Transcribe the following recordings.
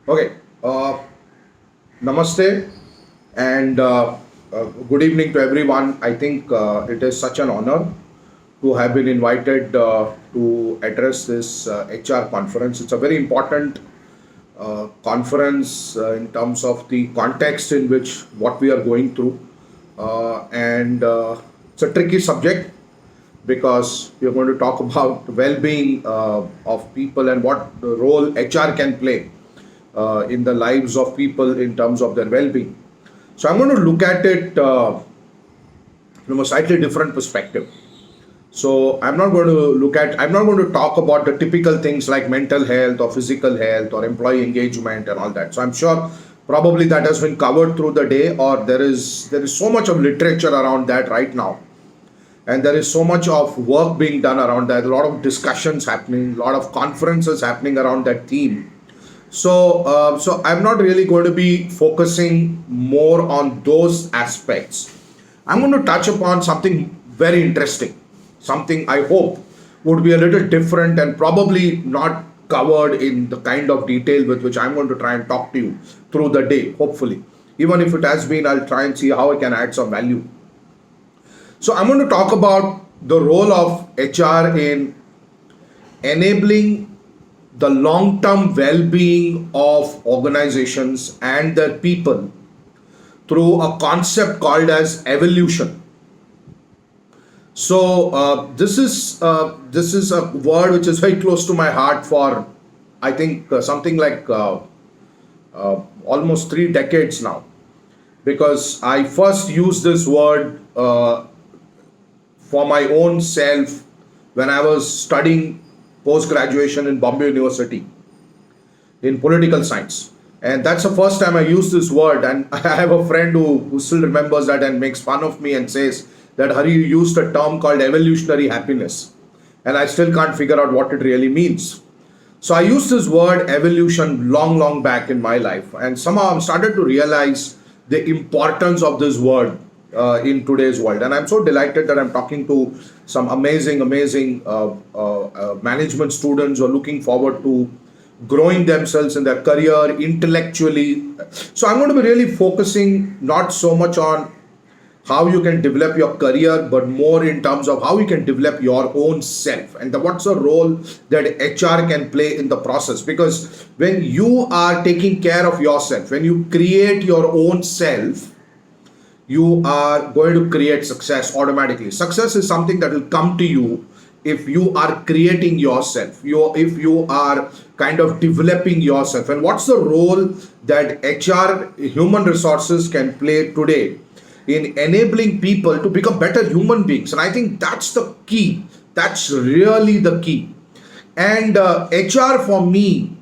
Okay. Namaste and good evening to everyone. I think it is such an honor to have been invited to address this HR conference. It's a very important conference in terms of the context in which what we are going through. And it's a tricky subject because we are going to talk about well-being of people and what role HR can play in the lives of people in terms of their well-being. So I'm going to look at it from a slightly different perspective. So I'm not going to talk about the typical things like mental health or physical health or employee engagement and all that. So I'm sure probably that has been covered through the day, or there is so much of literature around that right now, and there is so much of work being done around that, a lot of discussions happening, a lot of conferences happening around that theme. So I'm not really going to be focusing more on those aspects. I'm going to touch upon something very interesting, something I hope would be a little different and probably not covered in the kind of detail with which I'm going to try and talk to you through the day, hopefully. Even if it has been, I'll try and see how I can add some value. So I'm going to talk about the role of HR in enabling the long-term well-being of organizations and their people through a concept called as evolution. So this is a word which is very close to my heart for, I think, something like almost 3 decades now, because I first used this word for my own self when I was studying post graduation in Bombay University in political science. And that's the first time I used this word. And I have a friend who still remembers that and makes fun of me and says that Hari, you used a term called evolutionary happiness. And I still can't figure out what it really means. So I used this word evolution long back in my life. And somehow I'm started to realize the importance of this word in today's world. And I'm so delighted that I'm talking to some amazing management students who are looking forward to growing themselves in their career intellectually. So I'm going to be really focusing not so much on how you can develop your career, but more in terms of how you can develop your own self and what's the role that HR can play in the process. Because when you are taking care of yourself, when you create your own self, you are going to create success automatically. Success is something that will come to you if you are creating yourself, if you are kind of developing yourself. And what's the role that HR, human resources, can play today in enabling people to become better human beings? And I think that's the key. That's really the key. And HR for me,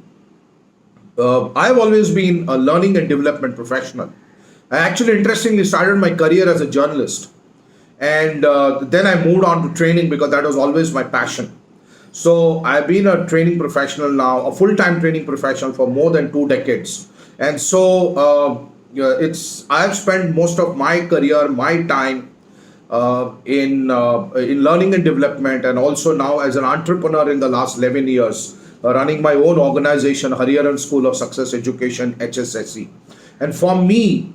I've always been a learning and development professional. I actually interestingly started my career as a journalist, and then I moved on to training because that was always my passion. So I've been a training professional now, a full-time training professional for more than 2 decades. And so it's I've spent most of my career, my time in learning and development, and also now as an entrepreneur in the last 11 years, running my own organization, Hariharan School of Success Education, HSSE. And for me,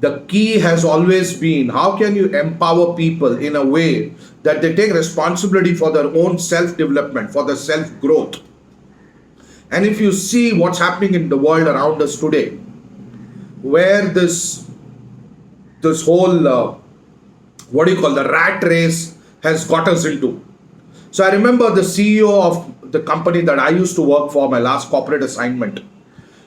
the key has always been how can you empower people in a way that they take responsibility for their own self-development, for their self-growth. And if you see what's happening in the world around us today, where this whole the rat race has got us into. So I remember the CEO of the company that I used to work for, my last corporate assignment,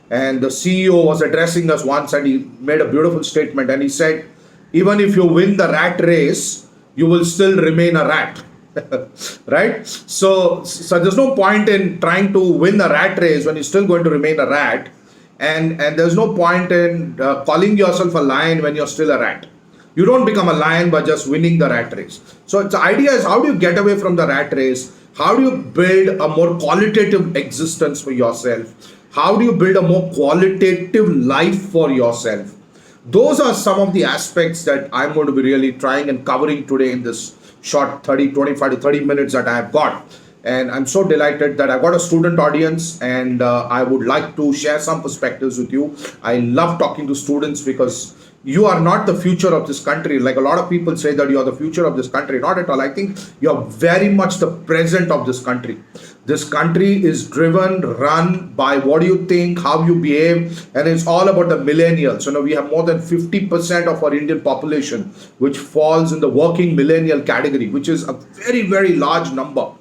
and the CEO was addressing us once, and he made a beautiful statement, and he said, even if you win the rat race, you will still remain a rat. Right? So there's no point in trying to win the rat race when you're still going to remain a rat. And there's no point in calling yourself a lion when you're still a rat. You don't become a lion by just winning the rat race. So the idea is, how do you get away from the rat race? How do you build a more qualitative existence for yourself? How do you build a more qualitative life for yourself? Those are some of the aspects that I'm going to be really trying and covering today in this short 25 to 30 minutes that I have got. And I'm so delighted that I've got a student audience, and I would like to share some perspectives with you. I love talking to students because you are not the future of this country. Like a lot of people say that you are the future of this country. Not at all. I think you are very much the present of this country. This country is driven, run by what you think, how you behave, and it's all about the millennials. We have more than 50% of our Indian population which falls in the working millennial category, which is a very, very large number.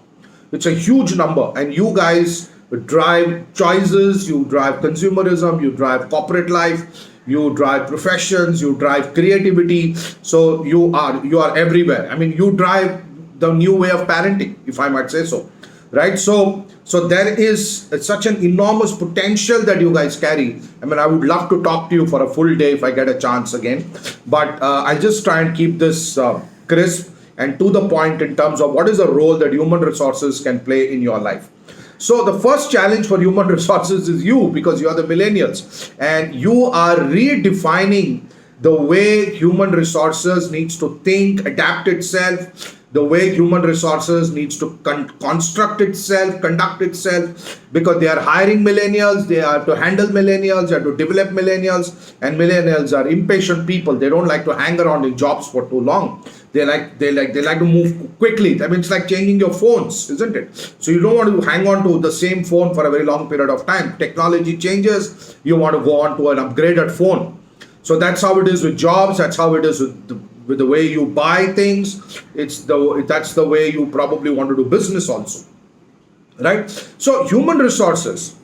It's a huge number, and you guys drive choices, you drive consumerism, you drive corporate life, you drive professions, you drive creativity. So you are everywhere. I mean, you drive the new way of parenting, if I might say so, right? So there is such an enormous potential that you guys carry. I mean, I would love to talk to you for a full day if I get a chance again, but I'll just try and keep this crisp and to the point in terms of what is the role that human resources can play in your life. So the first challenge for human resources is you, because you are the millennials and you are redefining the way human resources needs to think, adapt itself, the way human resources needs to construct itself, conduct itself, because they are hiring millennials, they are to handle millennials, they are to develop millennials, and millennials are impatient people. They don't like to hang around in jobs for too long. They like to move quickly. I mean, it's like changing your phones, isn't it? So you don't want to hang on to the same phone for a very long period of time. Technology changes, you want to go on to an upgraded phone. So that's how it is with jobs. That's how it is with the way you buy things. That's the way you probably want to do business also, right? So human resources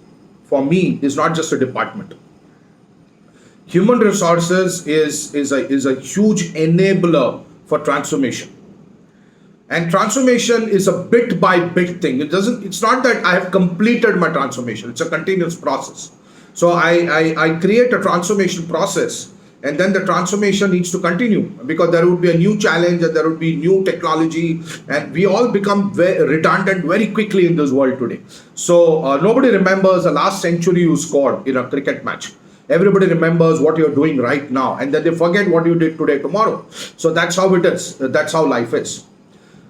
for me is not just a department. Human resources is a huge enabler for transformation. And transformation is a bit by bit thing. It's not that I have completed my transformation. It's a continuous process. So I create a transformation process, and then the transformation needs to continue, because there would be a new challenge and there would be new technology, and we all become very redundant very quickly in this world today. So nobody remembers the last century you scored in a cricket match. Everybody remembers what you're doing right now, and then they forget what you did today, tomorrow. So that's how it is. That's how life is.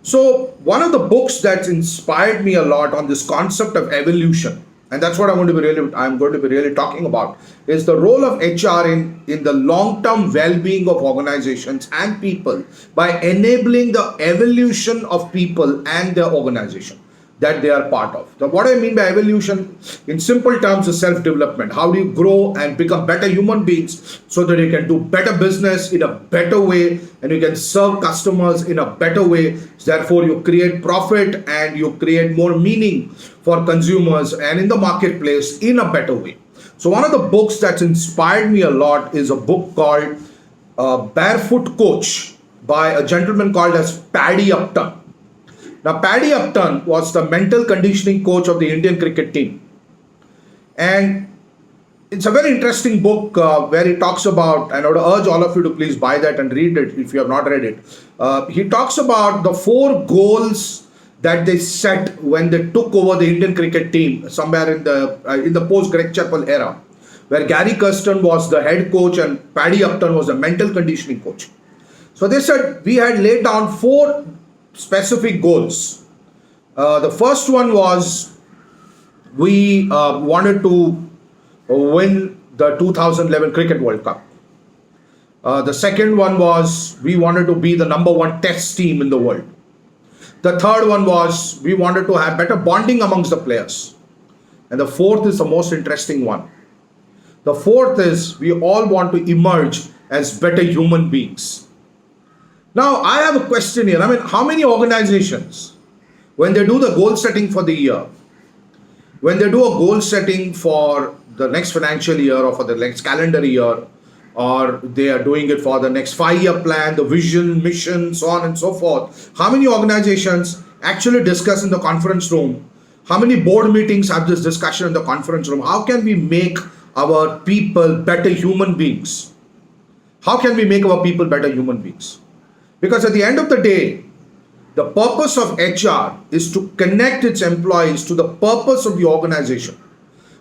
So one of the books that's inspired me a lot on this concept of evolution, and that's what I'm going to be really talking about, is the role of HR in the long-term well-being of organizations and people by enabling the evolution of people and their organization that they are part of. So what I mean by evolution, in simple terms, is self-development. How do you grow and become better human beings so that you can do better business in a better way and you can serve customers in a better way. Therefore, you create profit and you create more meaning for consumers and in the marketplace in a better way. So one of the books that's inspired me a lot is a book called Barefoot Coach by a gentleman called as Paddy Upton. Now, Paddy Upton was the mental conditioning coach of the Indian cricket team. And it's a very interesting book where he talks about, and I would urge all of you to please buy that and read it if you have not read it. He talks about the 4 goals that they set when they took over the Indian cricket team somewhere in the post-Greg Chappell era, where Gary Kirsten was the head coach and Paddy Upton was the mental conditioning coach. So they said we had laid down 4 specific goals. The first one was we wanted to win the 2011 Cricket World Cup. The second one was we wanted to be the number 1 test team in the world. The third one was we wanted to have better bonding amongst the players. And the fourth is the most interesting one. The fourth is we all want to emerge as better human beings. Now, I have a question here. I mean, how many organizations, when they do the goal setting for the year, when they do a goal setting for the next financial year or for the next calendar year, or they are doing it for the next 5-year plan, the vision, mission, so on and so forth, how many organizations actually discuss in the conference room? How many board meetings have this discussion in the conference room? How can we make our people better human beings? How can we make our people better human beings? Because at the end of the day, the purpose of HR is to connect its employees to the purpose of the organization,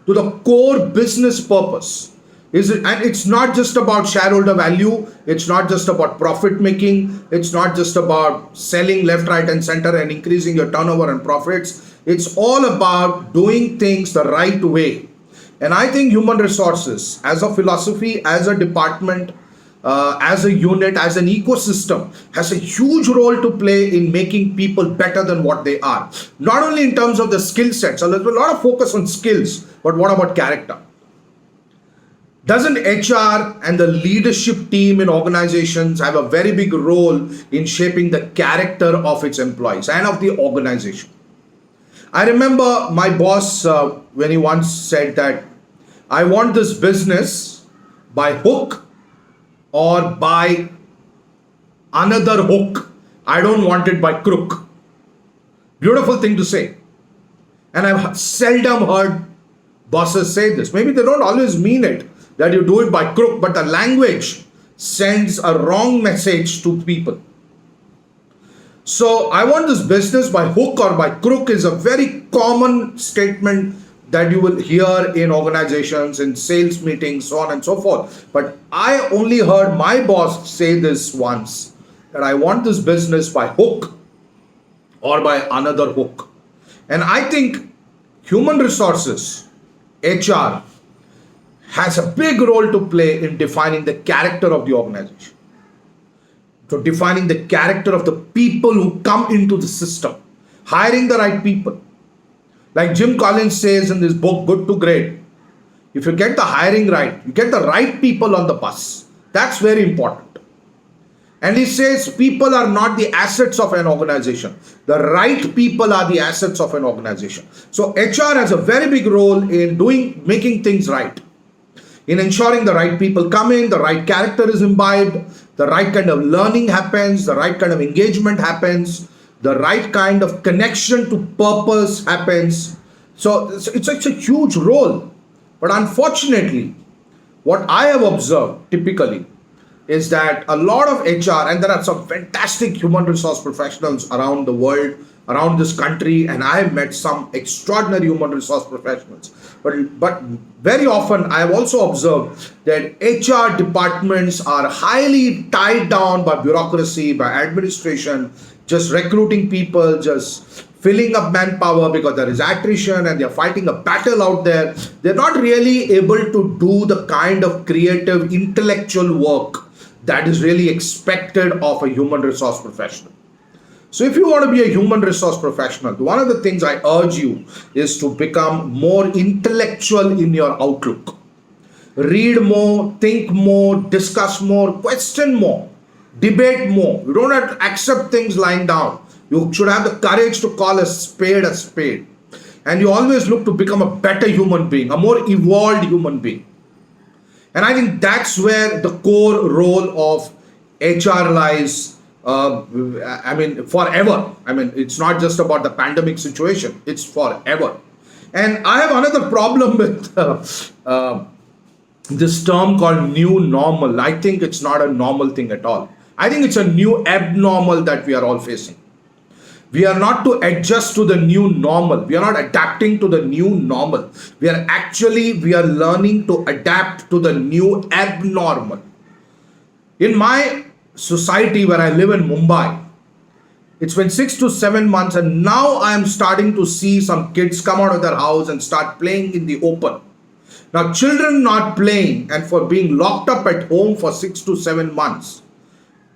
to the core business purpose. And it's not just about shareholder value, it's not just about profit making, it's not just about selling left, right and center and increasing your turnover and profits. It's all about doing things the right way. And I think human resources, as a philosophy, as a department, as a unit, as an ecosystem, has a huge role to play in making people better than what they are. Not only in terms of the skill sets, so there's a lot of focus on skills, but what about character? Doesn't HR and the leadership team in organizations have a very big role in shaping the character of its employees and of the organization? I remember my boss when he once said that I want this business by hook or by another hook. I don't want it by crook. Beautiful thing to say. And I've seldom heard bosses say this. Maybe they don't always mean it, that you do it by crook, but the language sends a wrong message to people. So I want this business by hook or by crook is a very common statement that you will hear in organizations, in sales meetings, so on and so forth. But I only heard my boss say this once, that I want this business by hook or by another hook. And I think human resources, HR, has a big role to play in defining the character of the organization. So defining the character of the people who come into the system, hiring the right people. Like Jim Collins says in this book, Good to Great, if you get the hiring right, you get the right people on the bus. That's very important. And he says people are not the assets of an organization. The right people are the assets of an organization. So HR has a very big role in making things right, in ensuring the right people come in, the right character is imbibed, the right kind of learning happens, the right kind of engagement happens, the right kind of connection to purpose happens. So it's a huge role. But unfortunately, what I have observed typically is that a lot of HR, and there are some fantastic human resource professionals around the world, around this country, and I have met some extraordinary human resource professionals. But very often I have also observed that HR departments are highly tied down by bureaucracy, by administration, just recruiting people, just filling up manpower because there is attrition and they're fighting a battle out there. They're not really able to do the kind of creative intellectual work that is really expected of a human resource professional. So if you want to be a human resource professional, one of the things I urge you is to become more intellectual in your outlook. Read more, think more, discuss more, question more, debate more. You don't have to accept things lying down. You should have the courage to call a spade a spade. And you always look to become a better human being, a more evolved human being. And I think that's where the core role of HR lies. Forever. It's not just about the pandemic situation. It's forever. And I have another problem with this term called new normal. I think it's not a normal thing at all. I think it's a new abnormal that we are all facing. We are not to adjust to the new normal. We are not adapting to the new normal. We are learning to adapt to the new abnormal. In my society where I live in Mumbai, it's been 6 to 7 months, and now I am starting to see some kids come out of their house and start playing in the open. Now, children not playing and for being locked up at home for 6 to 7 months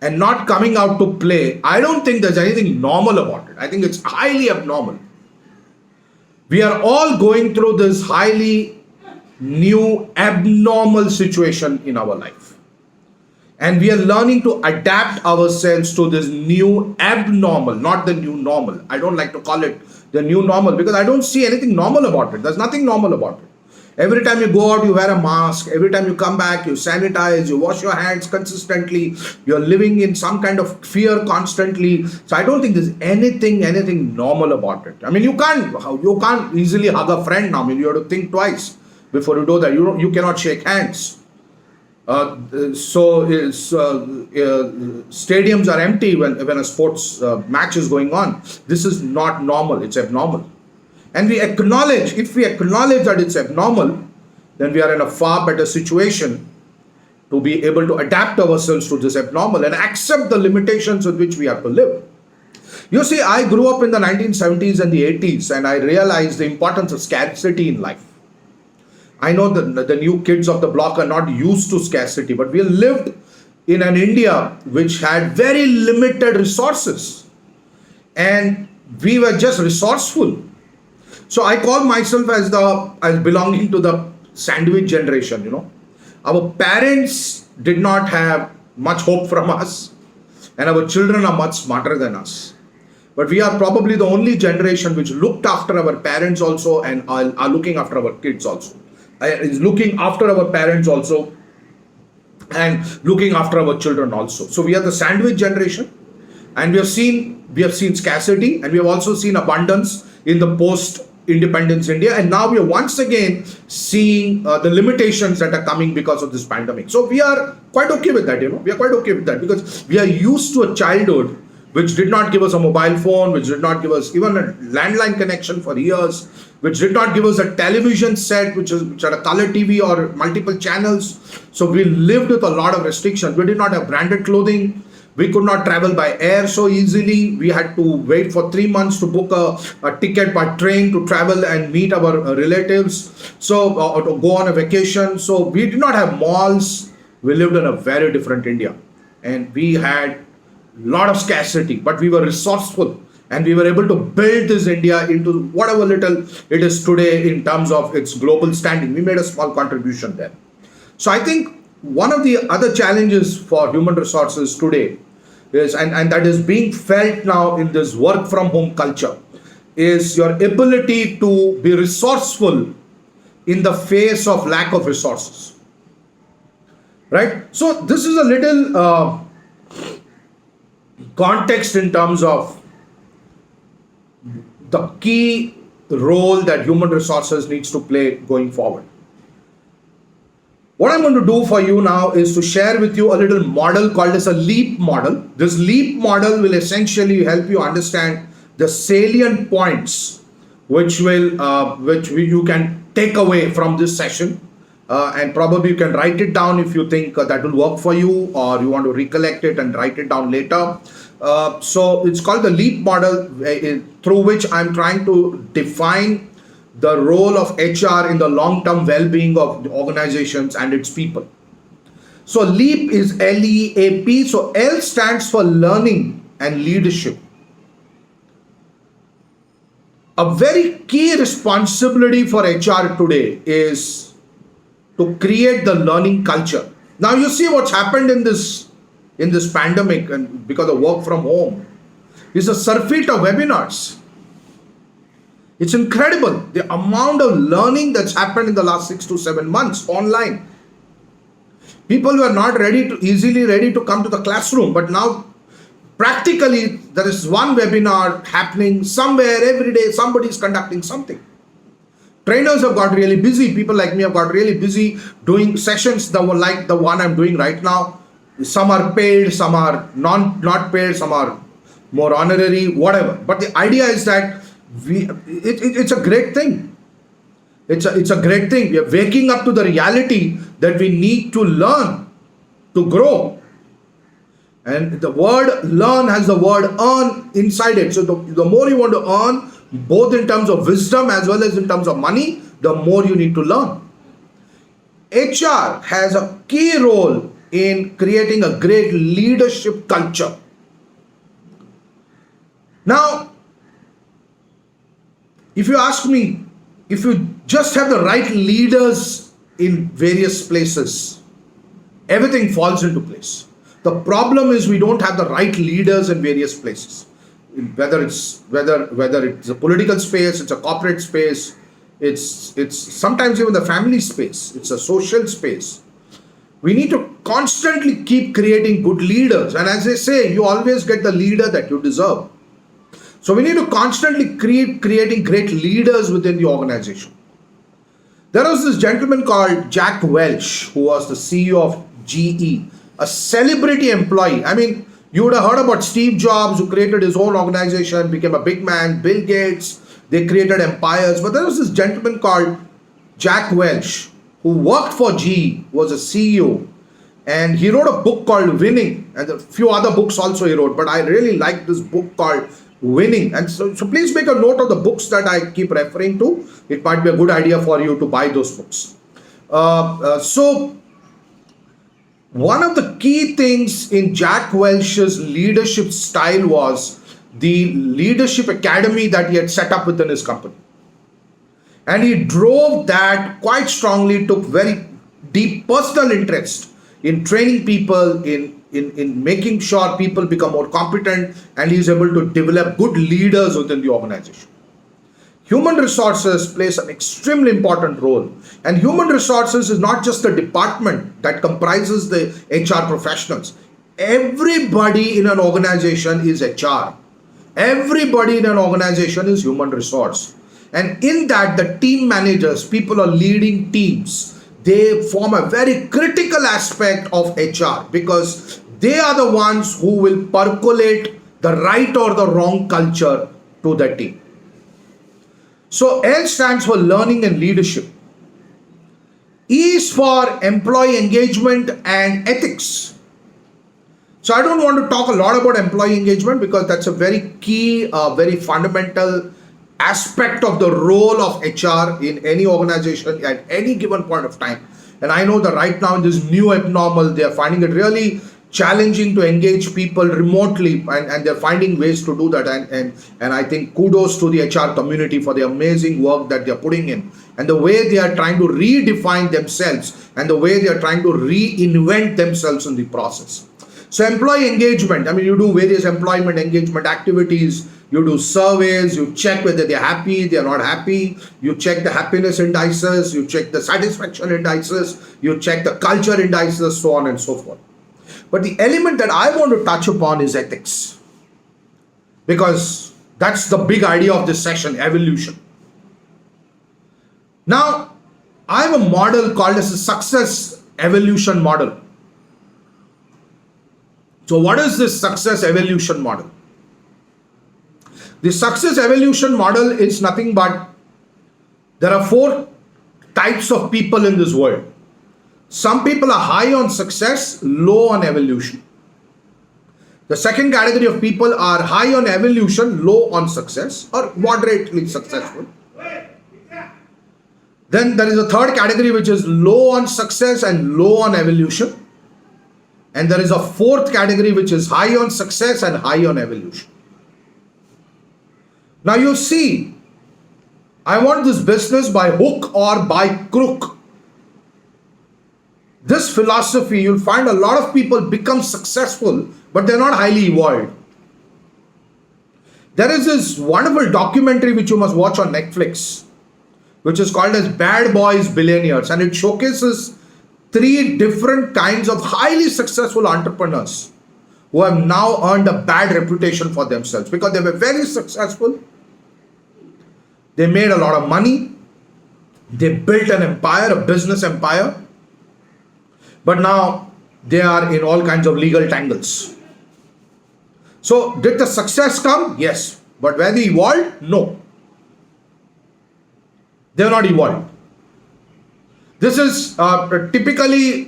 and not coming out to play, I don't think there's anything normal about it. I think it's highly abnormal. We are all going through this highly new abnormal situation in our life. And we are learning to adapt ourselves to this new abnormal, not the new normal. I don't like to call it the new normal because I don't see anything normal about it. There's nothing normal about it. Every time you go out, you wear a mask. Every time you come back, you sanitize, you wash your hands consistently. You're living in some kind of fear constantly. So I don't think there's anything normal about it. You can't easily hug a friend now. You have to think twice before you do that. You cannot shake hands. Stadiums are empty when a sports match is going on. This is not normal. It's abnormal. And if we acknowledge that it's abnormal, then we are in a far better situation to be able to adapt ourselves to this abnormal and accept the limitations with which we have to live. You see, I grew up in the 1970s and the 80s, and I realized the importance of scarcity in life. I know the new kids of the block are not used to scarcity, but we lived in an India which had very limited resources, and we were just resourceful. So I call myself as belonging to the sandwich generation. Our parents did not have much hope from us, and our children are much smarter than us. But we are probably the only generation which looked after our parents also, and are looking after our kids also. Is looking after our parents also, and looking after our children also. So we are the sandwich generation, and we have seen scarcity, and we have also seen abundance in the post independence India, and now we are once again seeing the limitations that are coming because of this pandemic. So we are quite okay with that. We are quite okay with that, because we are used to a childhood which did not give us a mobile phone, which did not give us even a landline connection for years, which did not give us a television set, which had a color TV or multiple channels. So we lived with a lot of restrictions. We did not have branded clothing. We could not travel by air so easily. We had to wait for 3 months to book a ticket by train to travel and meet our relatives. So, or to go on a vacation. So we did not have malls. We lived in a very different India, and we had lot of scarcity, but we were resourceful, and we were able to build this India into whatever little it is today in terms of its global standing. We made a small contribution there. So I think one of the other challenges for human resources today is, and that is being felt now in this work from home culture, is your ability to be resourceful in the face of lack of resources. Right? So this is a little context in terms of the key role that human resources needs to play going forward. What I'm going to do for you now is to share with you a little model called as a LEAP model. This LEAP model will essentially help you understand the salient points which you can take away from this session, and probably you can write it down if you think that will work for you, or you want to recollect it and write it down later. So it's called the LEAP model, through which I'm trying to define the role of HR in the long-term well-being of the organizations and its people. So LEAP is LEAP. So L stands for learning and leadership. A very key responsibility for HR today is to create the learning culture. Now you see what's happened in this pandemic, and because of work from home, is a surfeit of webinars. It's incredible the amount of learning that's happened in the last 6 to 7 months online. People were not easily ready to come to the classroom, but now practically there is one webinar happening somewhere every day. Somebody is conducting something. Trainers have got really busy. People like me have got really busy doing sessions like the one I'm doing right now. Some are paid, some are not paid, some are more honorary, whatever. But the idea is that it's a great thing. It's a great thing. We are waking up to the reality that we need to learn to grow. And the word learn has the word earn inside it. So the more you want to earn, both in terms of wisdom as well as in terms of money, the more you need to learn. HR has a key role in creating a great leadership culture. Now, if you ask me, if you just have the right leaders in various places, everything falls into place. The problem is we don't have the right leaders in various places. Whether it's a political space, it's a corporate space, it's sometimes even the family space, it's a social space. We need to constantly keep creating good leaders, and as they say, you always get the leader that you deserve. So we need to constantly creating great leaders within the organization. There was this gentleman called Jack Welch, who was the CEO of GE, a celebrity employee. I mean, you would have heard about Steve Jobs, who created his own organization, became a big man, Bill Gates, they created empires. But there was this gentleman called Jack Welch, who worked for GE, was a CEO, and he wrote a book called Winning, and a few other books also he wrote. But I really like this book called winning. And so please make a note of the books that I keep referring to. It might be a good idea for you to buy those books. So one of the key things in Jack Welch's leadership style was the leadership academy that he had set up within his company. And he drove that quite strongly, took very deep personal interest in training people, in making sure people become more competent, and he's able to develop good leaders within the organization. Human resources plays an extremely important role. And human resources is not just a department that comprises the HR professionals. Everybody in an organization is HR. Everybody in an organization is human resource. And in that, the team managers, people are leading teams, they form a very critical aspect of HR because they are the ones who will percolate the right or the wrong culture to the team. So L stands for learning and leadership. E is for employee engagement and ethics. So I don't want to talk a lot about employee engagement because that's a very key, very fundamental aspect of the role of HR in any organization at any given point of time. And I know that right now in this new abnormal, they are finding it really challenging to engage people remotely, and they're finding ways to do that. And I think kudos to the HR community for the amazing work that they're putting in and the way they are trying to redefine themselves and the way they are trying to reinvent themselves in the process. So employee engagement, I mean, you do various employment engagement activities. You do surveys, you check whether they're happy, they're not happy, you check the happiness indices, you check the satisfaction indices, you check the culture indices, so on and so forth. But the element that I want to touch upon is ethics, because that's the big idea of this session, evolution. Now, I have a model called as a success evolution model. So what is this success evolution model? The success evolution model is nothing but there are 4 types of people in this world. Some people are high on success, low on evolution. The second category of people are high on evolution, low on success, or moderately successful. Then there is a third category which is low on success and low on evolution. And there is a fourth category which is high on success and high on evolution. Now you see, I want this business by hook or by crook. This philosophy, you'll find a lot of people become successful, but they're not highly evolved. There is this wonderful documentary which you must watch on Netflix, which is called as Bad Boys Billionaires, and it showcases 3 different kinds of highly successful entrepreneurs who have now earned a bad reputation for themselves because they were very successful. They made a lot of money. They built an empire, a business empire. But now they are in all kinds of legal tangles. So did the success come? Yes. But were they evolved? No. They are not evolved. This is typically,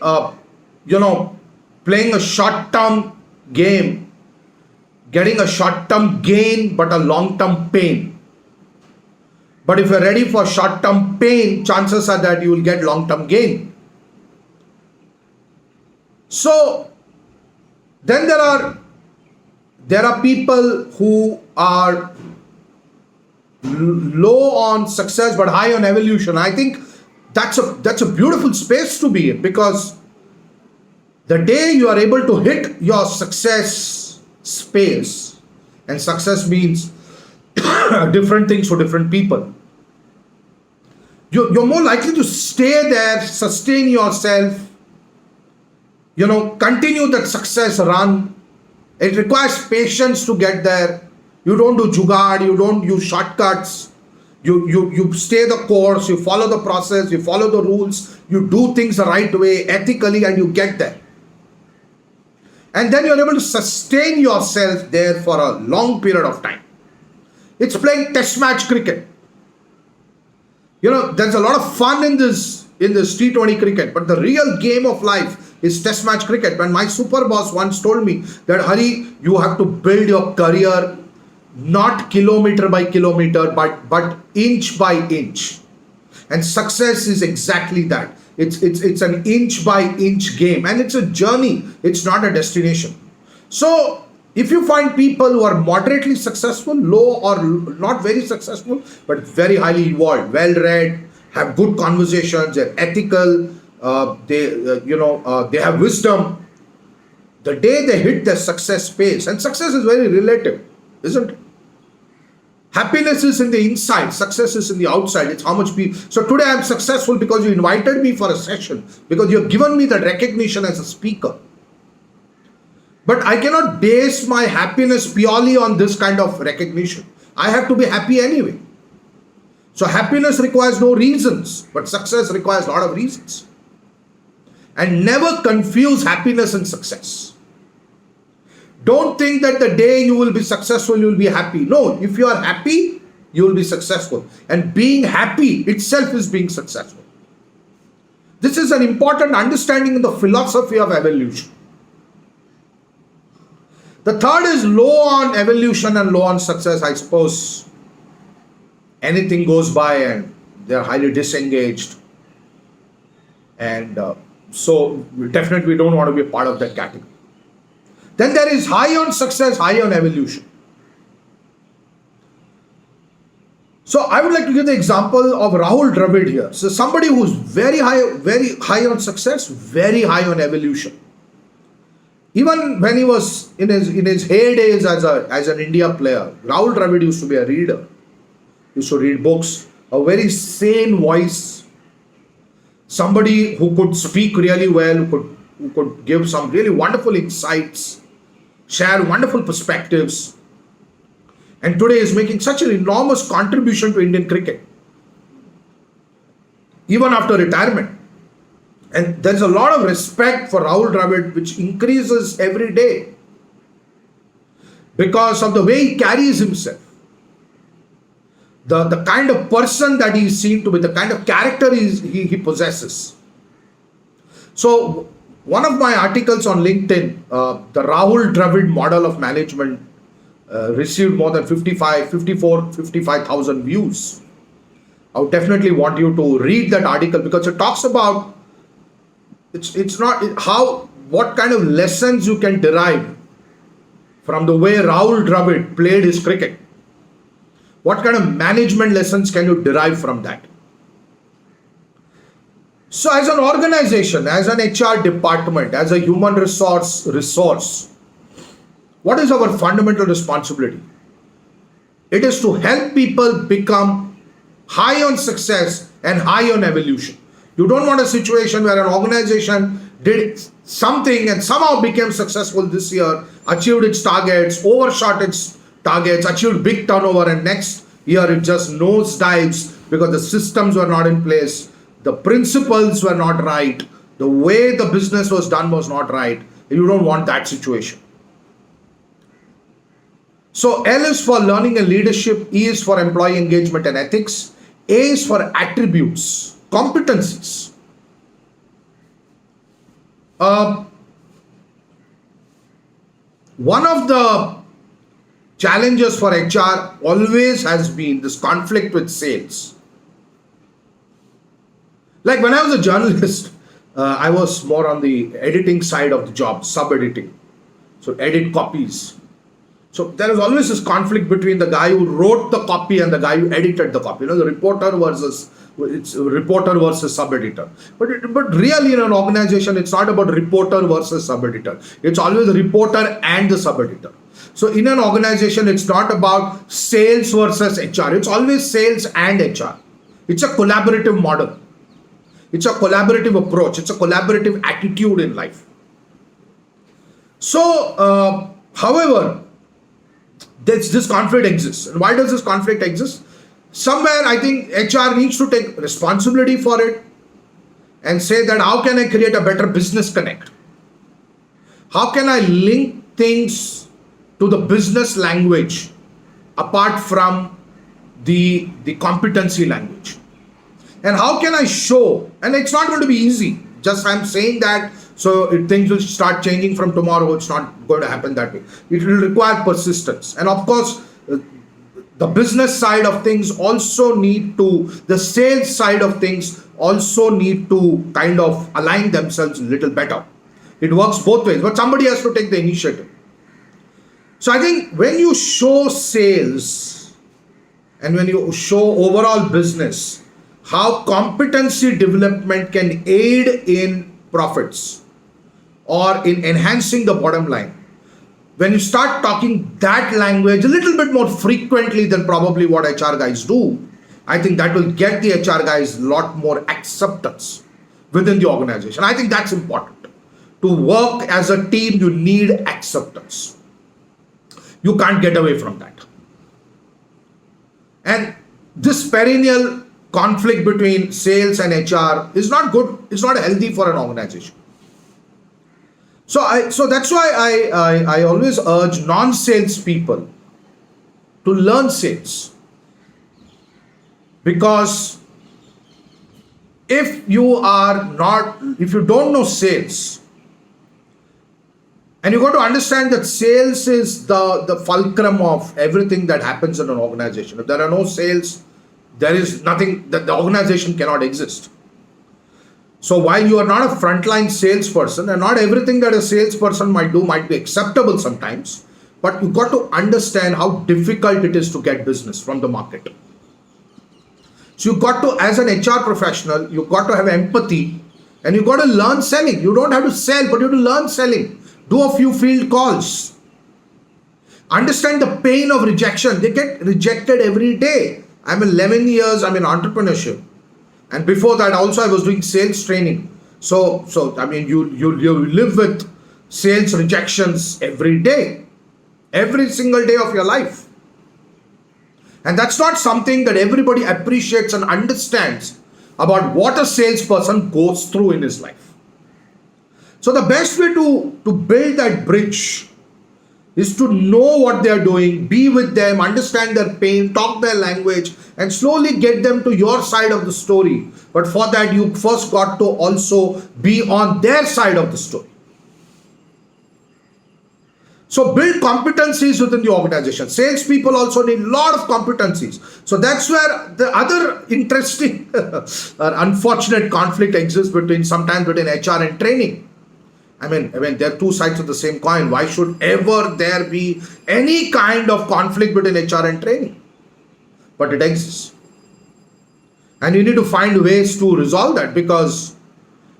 playing a short-term game, getting a short-term gain but a long-term pain. But if you're ready for short-term pain, chances are that you will get long-term gain. So then there are people who are low on success but high on evolution. I think that's a beautiful space to be in, because the day you are able to hit your success space, and success means different things for different people, you're more likely to stay there, sustain yourself, continue that success run. It requires patience to get there. You don't do jugaad, you don't use shortcuts. You stay the course, you follow the process, you follow the rules, you do things the right way, ethically, and you get there. And then you're able to sustain yourself there for a long period of time. It's playing test match cricket. There's a lot of fun in this T20 cricket, but the real game of life is test match cricket. When my super boss once told me that, Hari, you have to build your career not kilometer by kilometer, but inch by inch. And success is exactly that. It's an inch by inch game, and it's a journey. It's not a destination. So if you find people who are moderately successful, low or not very successful, but very highly evolved, well read, have good conversations, they're ethical, they have wisdom. The day they hit their success pace, and success is very relative, isn't it? Happiness is in the inside, success is in the outside. It's how much people. So today I'm successful because you invited me for a session, because you've given me that recognition as a speaker. But I cannot base my happiness purely on this kind of recognition. I have to be happy anyway. So happiness requires no reasons, but success requires a lot of reasons. And never confuse happiness and success. Don't think that the day you will be successful, you will be happy. No, if you are happy, you will be successful. And being happy itself is being successful. This is an important understanding in the philosophy of evolution. The third is low on evolution and low on success. I suppose anything goes by and they're highly disengaged. And so definitely we don't want to be a part of that category. Then there is high on success, high on evolution. So I would like to give the example of Rahul Dravid here. So somebody who's very high on success, very high on evolution. Even when he was in his heydays as an India player, Rahul Dravid used to be a reader. He used to read books, a very sane voice, somebody who could speak really well, who could give some really wonderful insights, share wonderful perspectives. And today is making such an enormous contribution to Indian cricket, even after retirement. And there's a lot of respect for Rahul Dravid, which increases every day because of the way he carries himself, the kind of person that he is seen to be, the kind of character he possesses. So one of my articles on LinkedIn, the Rahul Dravid model of management, received more than 55,000 views. I would definitely want you to read that article, because it talks about what kind of lessons you can derive from the way Rahul Dravid played his cricket. What kind of management lessons can you derive from that? So as an organization, as an HR department, as a human resource, what is our fundamental responsibility? It is to help people become high on success and high on evolution. You don't want a situation where an organization did something and somehow became successful this year, achieved its targets, overshot its targets, achieved big turnover, and next year it just nosedives because the systems were not in place, the principles were not right, the way the business was done was not right. You don't want that situation. So L is for learning and leadership, E is for employee engagement and ethics, A is for attributes, competencies. One of the challenges for HR always has been this conflict with sales. Like when I was a journalist, I was more on the editing side of the job, sub-editing. So edit copies. So there is always this conflict between the guy who wrote the copy and the guy who edited the copy. The reporter versus sub-editor. But really in an organization, it's not about reporter versus sub-editor. It's always the reporter and the sub-editor. So in an organization, it's not about sales versus HR. It's always sales and HR. It's a collaborative model. It's a collaborative approach. It's a collaborative attitude in life. So, however, this conflict exists. And why does this conflict exist? Somewhere I think HR needs to take responsibility for it and say that how can I create a better business connect? How can I link things to the business language apart from the competency language? And how can I show, and it's not going to be easy, just I'm saying that so things will start changing from tomorrow. It's not going to happen that way. It will require persistence. And of course, the business side of things also need to, the sales side of things also need to kind of align themselves a little better. It works both ways, but somebody has to take the initiative. So I think when you show sales and when you show overall business, how competency development can aid in profits or in enhancing the bottom line, when you start talking that language a little bit more frequently than probably what HR guys do, I think that will get the HR guys a lot more acceptance within the organization. I think that's important. To work as a team, you need acceptance. You can't get away from that. And this perennial conflict between sales and HR is not good, it's not healthy for an organization. So that's why I always urge non-sales people to learn sales. Because if you don't know sales, and you got to understand that sales is the fulcrum of everything that happens in an organization. If there are no sales, there is nothing, that the organization cannot exist. So while you are not a frontline salesperson, and not everything that a salesperson might do might be acceptable sometimes, but you've got to understand how difficult it is to get business from the market. So you've got to, as an HR professional, you've got to have empathy and you've got to learn selling. You don't have to sell, but you have to learn selling. Do a few field calls. Understand the pain of rejection. They get rejected every day. I'm 11 years, I'm in entrepreneurship. And before that also I was doing sales training. So I mean, you live with sales rejections every day. Every single day of your life. And that's not something that everybody appreciates and understands about what a salesperson goes through in his life. So the best way to build that bridge is to know what they are doing, be with them, understand their pain, talk their language, and slowly get them to your side of the story. But for that, you first got to also be on their side of the story. So build competencies within the organization. Salespeople also need a lot of competencies. So that's where the other interesting unfortunate conflict exists sometimes between HR and training. I mean, there are two sides of the same coin. Why should ever there be any kind of conflict between HR and training? But it exists. And you need to find ways to resolve that, because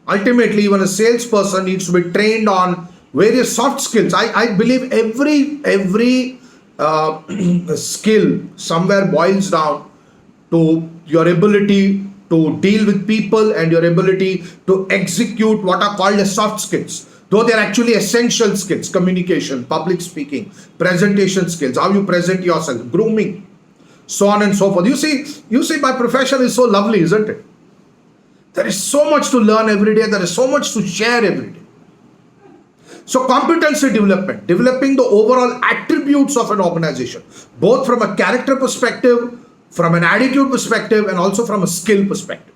ultimately even a salesperson needs to be trained on various soft skills. I believe every skill somewhere boils down to your ability to deal with people and your ability to execute what are called as soft skills. Though they are actually essential skills: communication, public speaking, presentation skills, how you present yourself, grooming, so on and so forth. You see, my profession is so lovely, isn't it? There is so much to learn every day. There is so much to share every day. So competency development, developing the overall attributes of an organization, both from a character perspective, from an attitude perspective, and also from a skill perspective.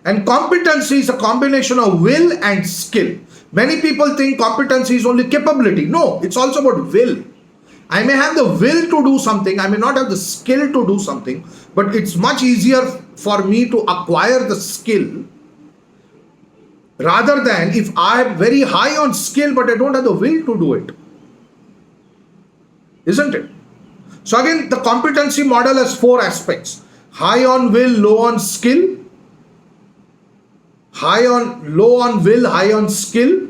And competency is a combination of will and skill. Many people think competency is only capability. No, it's also about will. I may have the will to do something, I may not have the skill to do something, but it's much easier for me to acquire the skill rather than if I am very high on skill but I don't have the will to do it. Isn't it? So again, the competency model has four aspects: high on will, low on skill, low on will, high on skill,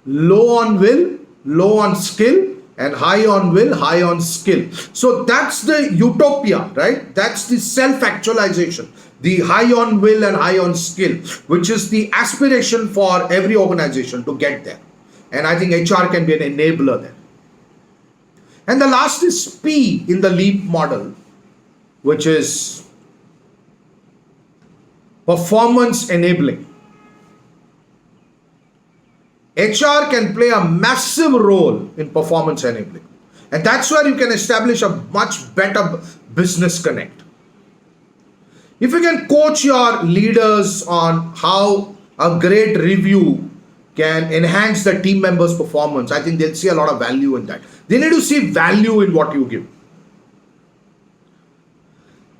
low on will, low on skill, and high on will, high on skill. So that's the utopia, right? That's the self-actualization. The high on will and high on skill, which is the aspiration for every organization to get there. And I think HR can be an enabler there. And the last is P in the LEAP model, which is performance enabling. HR can play a massive role in performance enabling. And that's where you can establish a much better business connect. If you can coach your leaders on how a great review can enhance the team members' performance, I think they'll see a lot of value in that. They need to see value in what you give.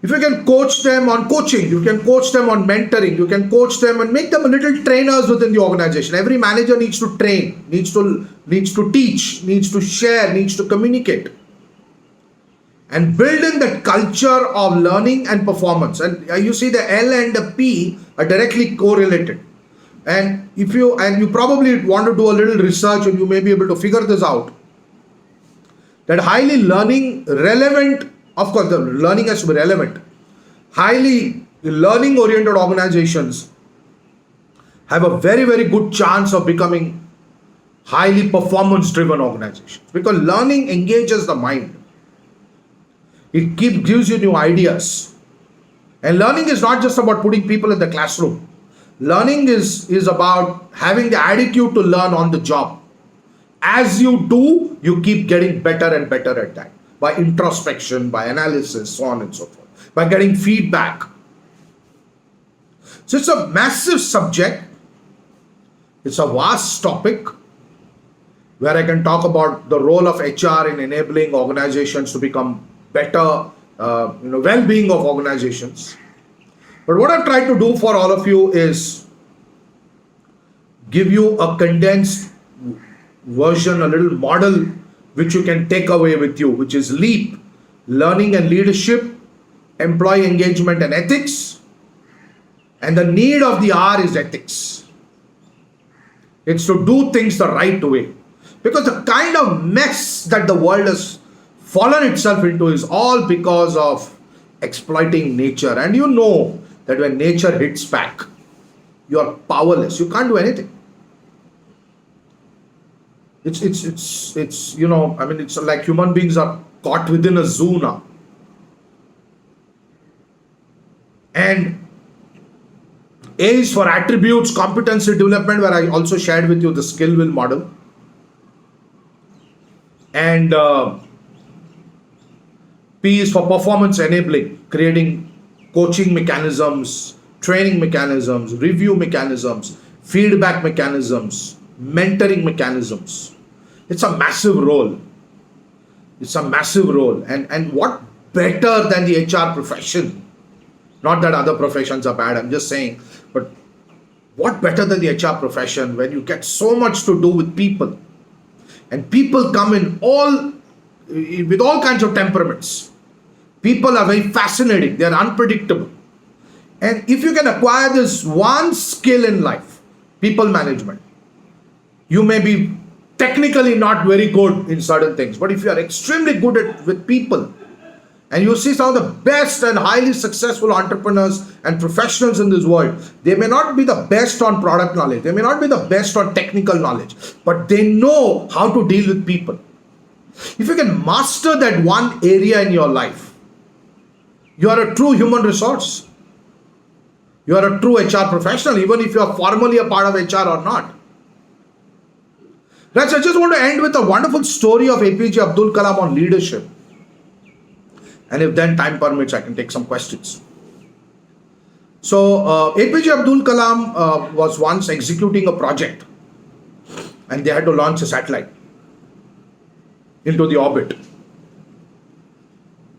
If you can coach them on coaching, you can coach them on mentoring, you can coach them and make them little trainers within the organization. Every manager needs to train, needs to teach, needs to share, needs to communicate. And building that culture of learning and performance. And you see the L and the P are directly correlated. And you probably want to do a little research and you may be able to figure this out. That highly learning relevant, of course the learning has to be relevant. Highly learning oriented organizations have a very, very good chance of becoming highly performance driven organizations. Because learning engages the mind. It gives you new ideas. And learning is not just about putting people in the classroom. Learning is about having the attitude to learn on the job. As you do, you keep getting better and better at that. By introspection, by analysis, so on and so forth. By getting feedback. So it's a massive subject. It's a vast topic where I can talk about the role of HR in enabling organizations to become better, well-being of organizations. But what I've tried to do for all of you is give you a condensed version, a little model which you can take away with you, which is LEAP, Learning and Leadership, Employee Engagement and Ethics. And the need of the hour is ethics. It's to do things the right way. Because the kind of mess that the world has fallen itself into is all because of exploiting nature. And you know that when nature hits back, you are powerless. You can't do anything. It's like human beings are caught within a zoo now. And A is for attributes, competency development, where I also shared with you the skill will model. And P is for performance enabling, creating coaching mechanisms, training mechanisms, review mechanisms, feedback mechanisms, mentoring mechanisms. It's a massive role. It's a massive role. And what better than the HR profession? Not that other professions are bad, I'm just saying, but what better than the HR profession when you get so much to do with people? And people come with all kinds of temperaments. People are very fascinating. They are unpredictable. And if you can acquire this one skill in life, people management, you may be technically not very good in certain things. But if you are extremely good with people, and you see some of the best and highly successful entrepreneurs and professionals in this world, they may not be the best on product knowledge. They may not be the best on technical knowledge, but they know how to deal with people. If you can master that one area in your life, you are a true human resource. You are a true HR professional, even if you are formally a part of HR or not. Right, so I just want to end with a wonderful story of APJ Abdul Kalam on leadership. And if then time permits, I can take some questions. So APJ Abdul Kalam was once executing a project and they had to launch a satellite into the orbit.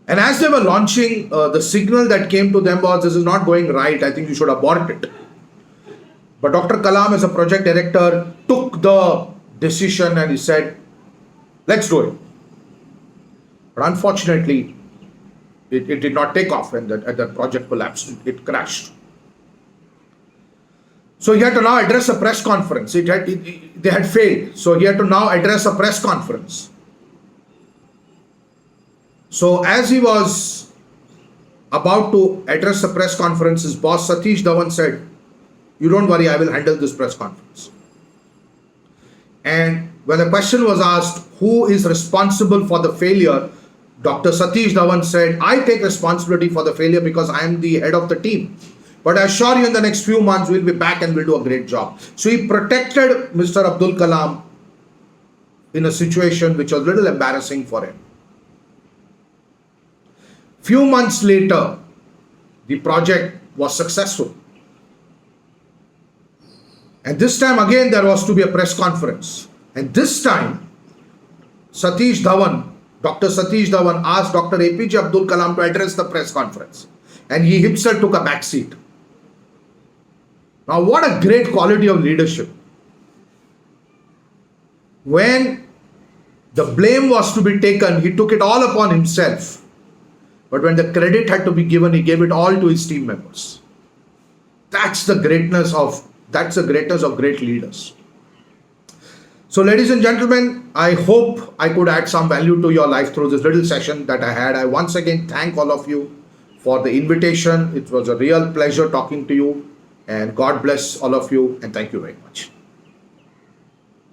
And as they were launching, the signal that came to them was, this is not going right, I think you should abort it. But Dr. Kalam, as a project director, took the decision and he said, let's do it. But unfortunately, it did not take off and that project collapsed. It crashed. So he had to now address a press conference. They had failed. So he had to now address a press conference. So as he was about to address the press conference, his boss Satish Dhawan said, you don't worry, I will handle this press conference. And when the question was asked, who is responsible for the failure, Dr. Satish Dhawan said, I take responsibility for the failure because I am the head of the team. But I assure you in the next few months, we'll be back and we'll do a great job. So he protected Mr. Abdul Kalam in a situation which was a little embarrassing for him. Few months later, the project was successful. And this time again there was to be a press conference. And this time Satish Dhawan, Dr. Satish Dhawan asked Dr. APJ Abdul Kalam to address the press conference. And he himself took a back seat. Now what a great quality of leadership. When the blame was to be taken, he took it all upon himself. But when the credit had to be given, he gave it all to his team members. That's the greatness of great leaders. So ladies and gentlemen, I hope I could add some value to your life through this little session that I had. I once again thank all of you for the invitation. It was a real pleasure talking to you, and God bless all of you, and thank you very much.